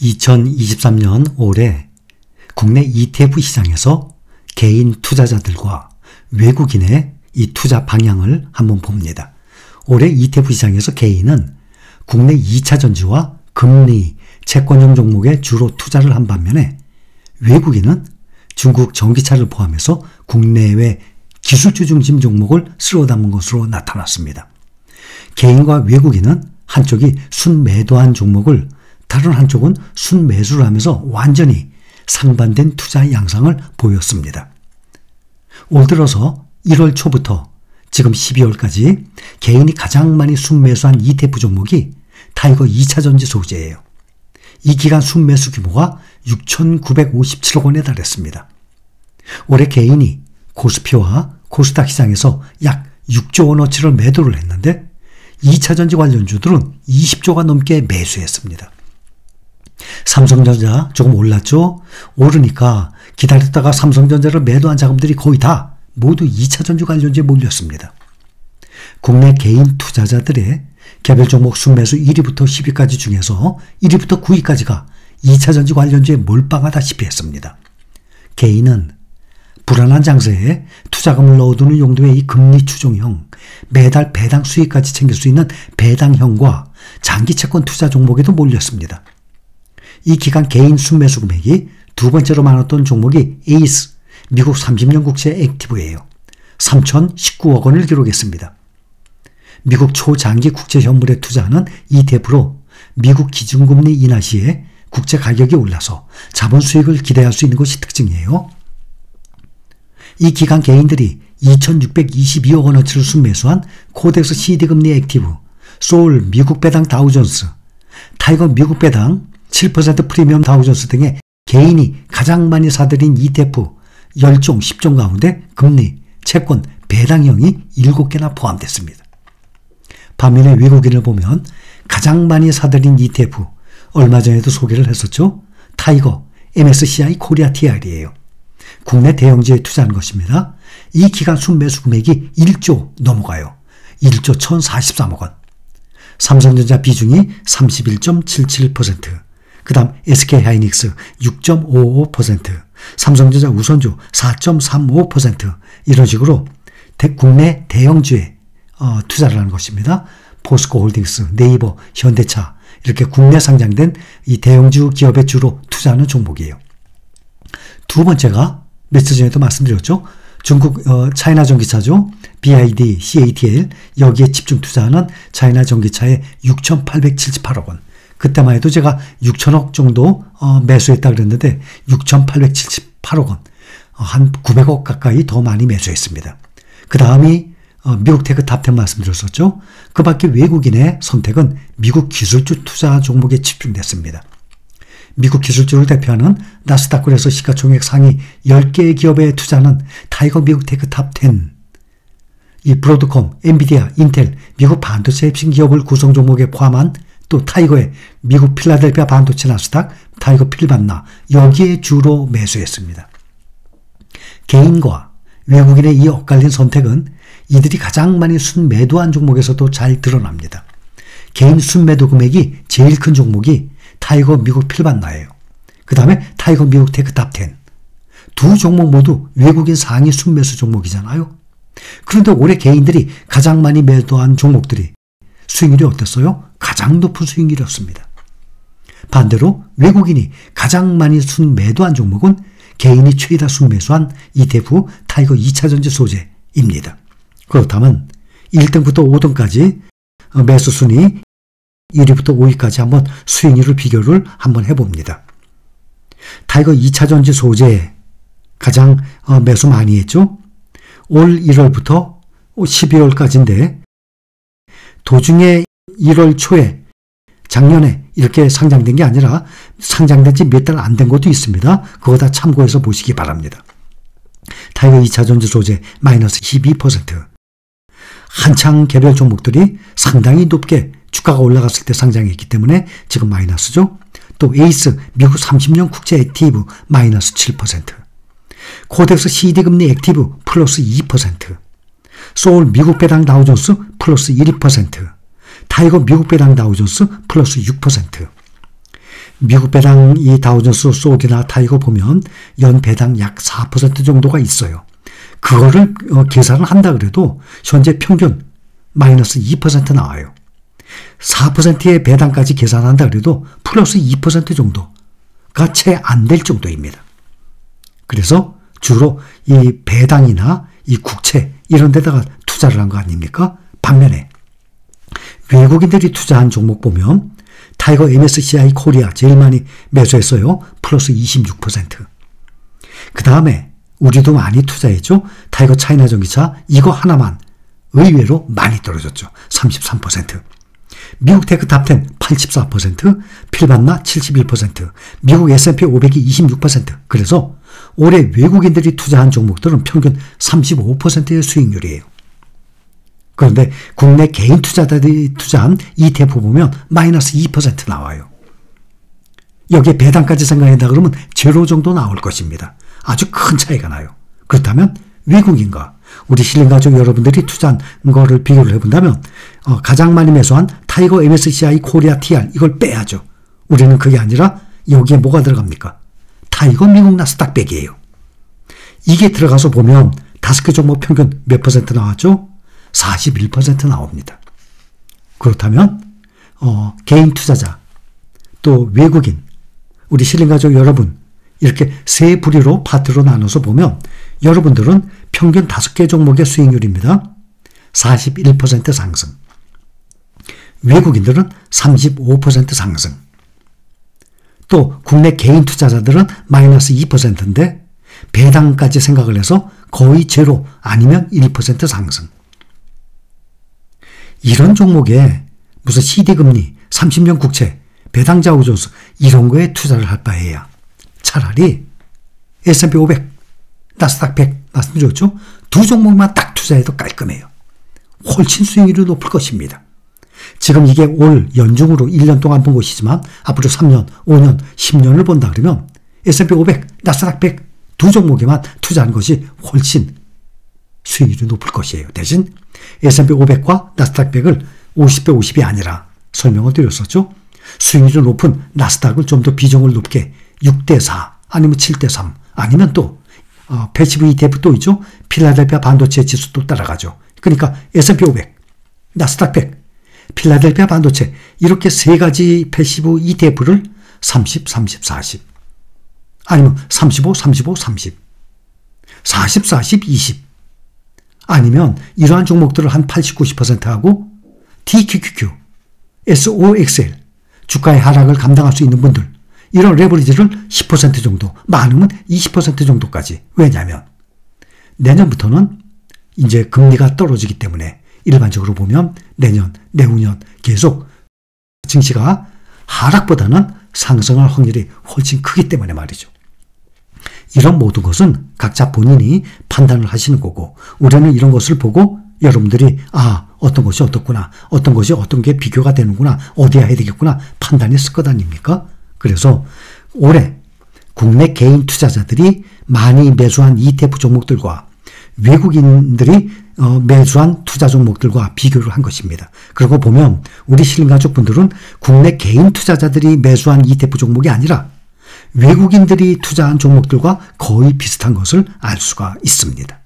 2023년 올해 국내 ETF 시장에서 개인 투자자들과 외국인의 이 투자 방향을 한번 봅니다. 올해 ETF 시장에서 개인은 국내 2차전지와 금리, 채권형 종목에 주로 투자를 한 반면에 외국인은 중국 전기차를 포함해서 국내외 기술주 중심 종목을 쓸어 담은 것으로 나타났습니다. 개인과 외국인은 한쪽이 순매도한 종목을 다른 한쪽은 순매수를 하면서 완전히 상반된 투자 양상을 보였습니다. 올 들어서 1월 초부터 지금 12월까지 개인이 가장 많이 순매수한 ETF 종목이 타이거 2차전지 소재예요. 이 기간 순매수 규모가 6,957억 원에 달했습니다. 올해 개인이 코스피와 코스닥 시장에서 약 6조 원어치를 매도를 했는데 2차전지 관련주들은 20조가 넘게 매수했습니다. 삼성전자 조금 올랐죠? 오르니까 기다렸다가 삼성전자를 매도한 자금들이 거의 다 모두 2차전지 관련주에 몰렸습니다. 국내 개인 투자자들의 개별 종목 순매수 1위부터 10위까지 중에서 1위부터 9위까지가 2차전지 관련주에 몰빵하다시피 했습니다. 개인은 불안한 장세에 투자금을 넣어두는 용도의 이 금리 추종형, 매달 배당 수익까지 챙길 수 있는 배당형과 장기 채권 투자 종목에도 몰렸습니다. 이 기간 개인 순매수 금액이 두 번째로 많았던 종목이 에이스, 미국 30년 국채 액티브예요. 3,019억 원을 기록했습니다. 미국 초장기 국채 현물에 투자하는 ETF로 미국 기준금리 인하 시에 국채 가격이 올라서 자본 수익을 기대할 수 있는 것이 특징이에요. 이 기간 개인들이 2,622억 원어치를 순매수한 코덱스 CD금리 액티브, 소울 미국 배당 다우존스, 타이거 미국 배당 7% 프리미엄 다우존스 등의 개인이 가장 많이 사들인 ETF 10종, 10종 가운데 금리, 채권, 배당형이 7개나 포함됐습니다. 반면에 외국인을 보면 가장 많이 사들인 ETF, 얼마 전에도 소개를 했었죠. 타이거 MSCI 코리아 TR이에요. 국내 대형주에 투자한 것입니다. 이 기간 순매수 금액이 1조 넘어가요. 1조 1,043억 원. 삼성전자 비중이 31.77%, 그 다음 SK하이닉스 6.55%, 삼성전자 우선주 4.35%, 이런 식으로 국내 대형주에 투자를 하는 것입니다. 포스코홀딩스, 네이버, 현대차 이렇게 국내 상장된 이 대형주 기업에 주로 투자하는 종목이에요. 두 번째가 며칠 전에도 말씀드렸죠. 중국 차이나 전기차죠. BID, CATL 여기에 집중 투자하는 차이나 전기차에 6,878억 원. 그때만 해도 제가 6천억 정도 매수했다 그랬는데 6,878억 원. 한 900억 가까이 더 많이 매수했습니다. 그 다음이 미국 테크 탑10 말씀드렸었죠. 그 밖에 외국인의 선택은 미국 기술주 투자 종목에 집중됐습니다. 미국 기술주를 대표하는 나스닥에서 시가총액 상위 10개의 기업에 투자하는 타이거 미국 테크 탑10, 이 브로드콤, 엔비디아, 인텔, 미국 반도체 핵심 기업을 구성 종목에 포함한 또 타이거의 미국 필라델피아 반도체 나스닥, 타이거 필반나 여기에 주로 매수했습니다. 개인과 외국인의 이 엇갈린 선택은 이들이 가장 많이 순매도한 종목에서도 잘 드러납니다. 개인 순매도 금액이 제일 큰 종목이 타이거 미국 필반나예요. 그 다음에 타이거 미국 테크 탑10. 두 종목 모두 외국인 상위 순매수 종목이잖아요. 그런데 올해 개인들이 가장 많이 매도한 종목들이 수익률이 어땠어요? 가장 높은 수익률이었습니다. 반대로 외국인이 가장 많이 순매도한 종목은 개인이 최다 순매수한 ETF 타이거 2차전지 소재입니다. 그렇다면 1등부터 5등까지 매수 순위 1위부터 5위까지 한번 수익률을 비교를 한번 해봅니다. 타이거 2차전지 소재 가장 매수 많이 했죠. 올 1월부터 12월까지인데 도중에 1월 초에 작년에 이렇게 상장된 게 아니라 상장된 지 몇 달 안 된 것도 있습니다. 그거 다 참고해서 보시기 바랍니다. 타이거 2차전지 소재 마이너스 12%. 한창 개별 종목들이 상당히 높게 주가가 올라갔을 때 상장했기 때문에 지금 마이너스죠. 또 에이스 미국 30년 국채 액티브 마이너스 7%, 코덱스 CD금리 액티브 플러스 2%, 소울 미국 배당 다우존스 플러스 1%, 타이거 미국 배당 다우존스 플러스 6%. 미국 배당 이 다우존스 소울이나 타이거 보면 연 배당 약 4% 정도가 있어요. 그거를 계산을 한다 그래도 현재 평균 마이너스 2% 나와요. 4%의 배당까지 계산한다 그래도 플러스 2% 정도가 채 안 될 정도입니다. 그래서 주로 이 배당이나 이 국채 이런 데다가 투자를 한 거 아닙니까? 반면에 외국인들이 투자한 종목 보면 타이거 MSCI 코리아 제일 많이 매수했어요. 플러스 26%. 그 다음에 우리도 많이 투자했죠. 타이거 차이나 전기차 이거 하나만 의외로 많이 떨어졌죠. 33%. 미국 테크 탑10 84%, 필반나 71%, 미국 S&P 500이 26%. 그래서 올해 외국인들이 투자한 종목들은 평균 35%의 수익률이에요. 그런데 국내 개인 투자자들이 투자한 ETF 보면 마이너스 2% 나와요. 여기에 배당까지 생각한다 그러면 제로 정도 나올 것입니다. 아주 큰 차이가 나요. 그렇다면 외국인과 우리 실린가족 여러분들이 투자한 거를 비교를 해본다면 가장 많이 매수한 타이거 MSCI 코리아 TR 이걸 빼야죠. 우리는 그게 아니라 여기에 뭐가 들어갑니까? 타이거 미국 나스닥 100이에요. 이게 들어가서 보면 5개 종목 평균 몇 퍼센트 나왔죠? 41% 나옵니다. 그렇다면 개인 투자자 또 외국인 우리 실린가족 여러분 이렇게 세 부류로 파트로 나눠서 보면 여러분들은 평균 5개 종목의 수익률입니다. 41% 상승. 외국인들은 35% 상승. 또 국내 개인 투자자들은 마이너스 2%인데 배당까지 생각을 해서 거의 제로 아니면 1% 상승. 이런 종목에 무슨 CD금리, 30년 국채, 배당 좌우조수 이런 거에 투자를 할 바에야 차라리 S&P 500, 나스닥 100 말씀드렸죠? 두 종목만 딱 투자해도 깔끔해요. 훨씬 수익률이 높을 것입니다. 지금 이게 올 연중으로 1년 동안 본 것이지만 앞으로 3년, 5년, 10년을 본다 그러면 S&P 500, 나스닥 100 두 종목에만 투자하는 것이 훨씬 수익률이 높을 것이에요. 대신 S&P 500과 나스닥 100을 50대 50이 아니라 설명을 드렸었죠. 수익률이 높은 나스닥을 좀 더 비중을 높게 6대 4 아니면 7대 3 아니면 또 패시브 ETF 또 있죠. 필라델피아 반도체 지수도 따라가죠. 그러니까 S&P 500, 나스닥 100, 필라델피아 반도체 이렇게 세 가지 패시브 ETF를 30, 30, 40 아니면 35, 35, 30 40, 40, 20 아니면 이러한 종목들을 한 80, 90% 하고 TQQQ, SOXL 주가의 하락을 감당할 수 있는 분들 이런 레버리지를 10% 정도 많으면 20% 정도까지 왜냐하면 내년부터는 이제 금리가 떨어지기 때문에 일반적으로 보면 내년, 내후년 계속 증시가 하락보다는 상승할 확률이 훨씬 크기 때문에 말이죠. 이런 모든 것은 각자 본인이 판단을 하시는 거고 우리는 이런 것을 보고 여러분들이 어떤 것이 어떻구나 어떤 것이 어떤 게 비교가 되는구나 어디야 해야 되겠구나 판단했을 것 아닙니까? 그래서 올해 국내 개인 투자자들이 많이 매수한 ETF 종목들과 외국인들이 매수한 투자 종목들과 비교를 한 것입니다. 그러고 보면 우리 실린가족분들은 국내 개인 투자자들이 매수한 ETF 종목이 아니라 외국인들이 투자한 종목들과 거의 비슷한 것을 알 수가 있습니다.